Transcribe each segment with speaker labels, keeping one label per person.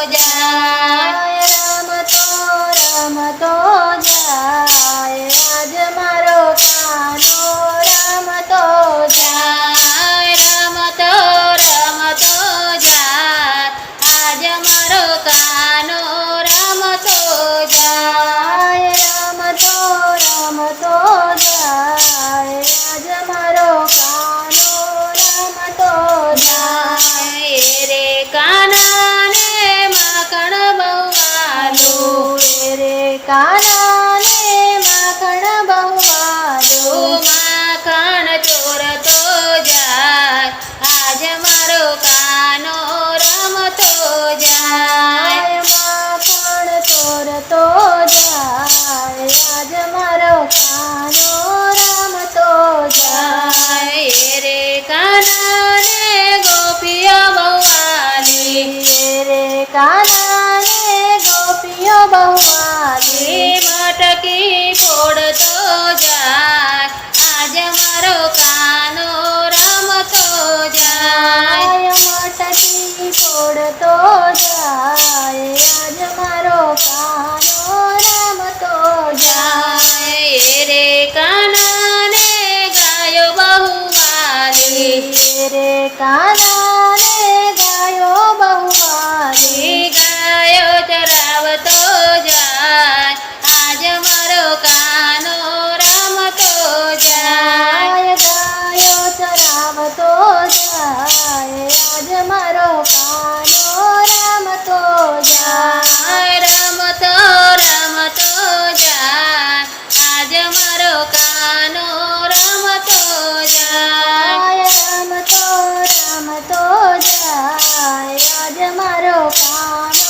Speaker 1: જાય, રમતો રમતો જાય, આજ મારો કાનો રમતો જાય,
Speaker 2: રમતો રમતો જાય, આજ મારો કાનો રમતો જાય,
Speaker 1: રમતો રમતો જાય, આજ મારો કાનો રમતો જાય,
Speaker 2: રે કાનાને માખણ બહુ વાલું,
Speaker 1: રે કાનાને માખણ બહુ વાલું,
Speaker 2: માખણ ચોરતો જાય, આજ મારો કાનો રમતો જાય,
Speaker 1: માખણ ચોરતો જાય, આજ મારો કાનો રમતો જાય,
Speaker 2: રે કાનાને ગોપીઓ બહુ વાલી,
Speaker 1: રે કાનાને ગોપીઓ બહુ વાલી,
Speaker 2: મટકી ફોડતો જાય, આજ મારો કાનો રમતો જાય,
Speaker 1: મટકી ફોડતો જાય, આજ મારો કાનો રમતો જાય,
Speaker 2: રે કાનાને ગાયો બહુ વાલી,
Speaker 1: રે કાનાને ગાયો બહુ વાલી,
Speaker 2: ગાયો ચરાવતો જાય, આજ મારો કાનો રમતો જાય,
Speaker 1: ગાયો ચરાવતો જાય, આજ મારો કાનો રમતો જાય,
Speaker 2: રમતો રમતો જાય, આજ મારો કાનો રમતો જાય,
Speaker 1: રમતો રમતો જાય, આજ મારો કાનો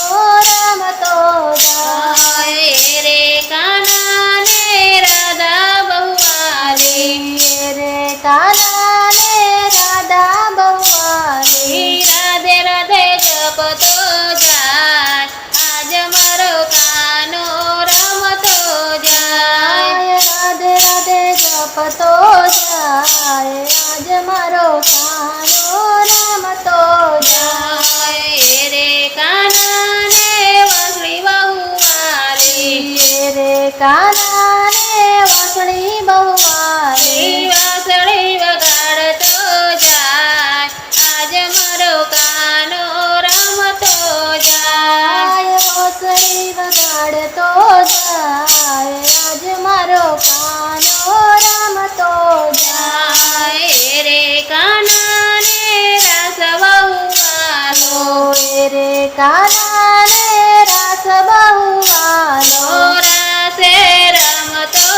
Speaker 1: રમતો જાય,
Speaker 2: રે કાનાને રાધા બહુ વાલી,
Speaker 1: રે કાનાને રાધા બહુ વાલી,
Speaker 2: રાધે રાધે જપતો જાય, આજ મારો કાનો રમતો જાય,
Speaker 1: રાધે રાધે જપતો જાય, આજ મારો કાનો રમતો જાય,
Speaker 2: રે કાનાને વાંસળી બહુ વાલી,
Speaker 1: રે કાનાને વાંસળી બહુ વાલી,
Speaker 2: વાંસળી વગાડતો જાય, આજ મારો કાનો રમતો જાય,
Speaker 1: વાંસળી વગાડતો જાય, આજ મારો કાનો રમતો જાય,
Speaker 2: રે કાનાને રાસ બહુ વાલો,
Speaker 1: રે કાનાને રાસ બહુ વાલો,
Speaker 2: રાસે રમતો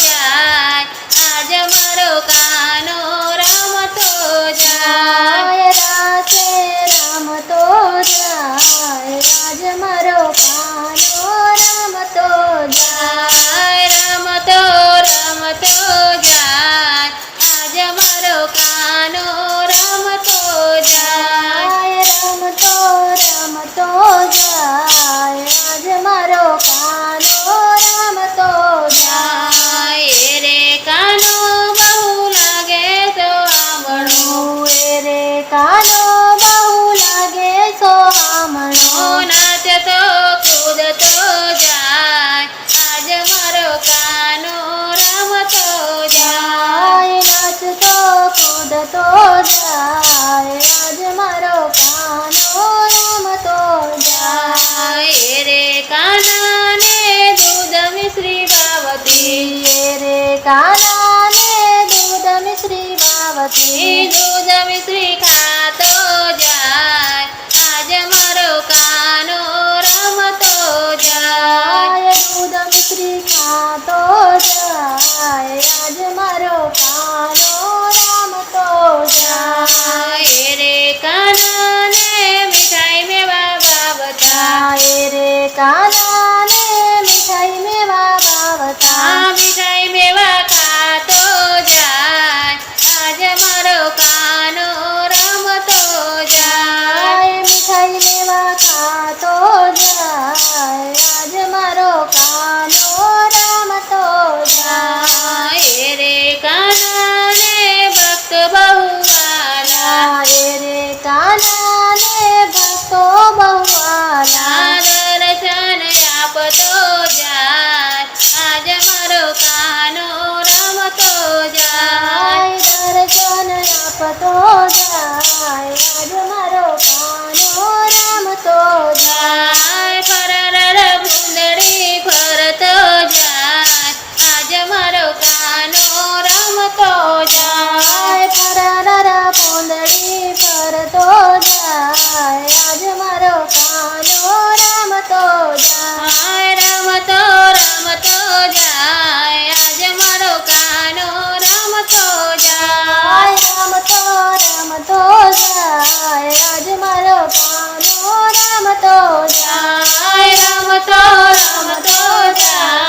Speaker 2: જાય, આજ મારો કાનો રમતો જાય,
Speaker 1: રાસે રમતો જાય, આજ મારો કાનો રમતો જાય,
Speaker 2: રમતો રમતો જાય, આજ મારો કાનો રમતો જાય,
Speaker 1: રમતો રમતો જાય, આજ મારો કાનો રમતો જાય,
Speaker 2: રે કાનો બહુ લાગે તો આંબળો,
Speaker 1: રે કાનો બહુ લાગે સોહામણો,
Speaker 2: નાચતો કૂદતો જાય, આજ મારો કાનો રમતો જાય,
Speaker 1: નાચતો કૂદતો જાય, આજ મારો કાનો રમતો જાય,
Speaker 2: રે કાનાને દૂધ મિશ્રી બાવતી,
Speaker 1: રે કાનાને દૂધ મિશ્રી બાવતી,
Speaker 2: દૂધ મિશ્રી ખાતો જાય, આજ મારો કાનો રમતો જાય,
Speaker 1: દૂધ મિશ્રી ખાતો જાય, આજ મારો કાનો રમતો જાય,
Speaker 2: રે કાનાને મીઠાઈ મેવા બાબતા,
Speaker 1: રે કાનાને મીઠાઈ મેવા બાવતા,
Speaker 2: મીઠાઈ મેવા ખાતો જાય, આજ મારો કાનો રમતો જાય,
Speaker 1: મીઠાઈ મેવા ખાતો જાય, આજ મારો કાનો રમતો જાય,
Speaker 2: રે કાનાને ભક્ત બહુ વાલા,
Speaker 1: રે કાનાને ભક્તો બહુ વાલા,
Speaker 2: આપતો જાય આજ મારો કાનો રમતો જાય
Speaker 1: દર્શન આપતો જાય આજ મારો કાનો રમતો જાય
Speaker 2: ફરર ભૂંદડી ફરતો જાય આજ મારો કાનો રમતો જાય
Speaker 1: ફરર પૂંદડી ફરતો જાય આજ મારો કાનો રમતો જાય
Speaker 2: રમતો રમતો જાય આજ મારો કાનો રમતો જાય
Speaker 1: રમતો રમતો જાય આજ મારો કાનો રમતો જાય
Speaker 2: રમતો રમતો જાય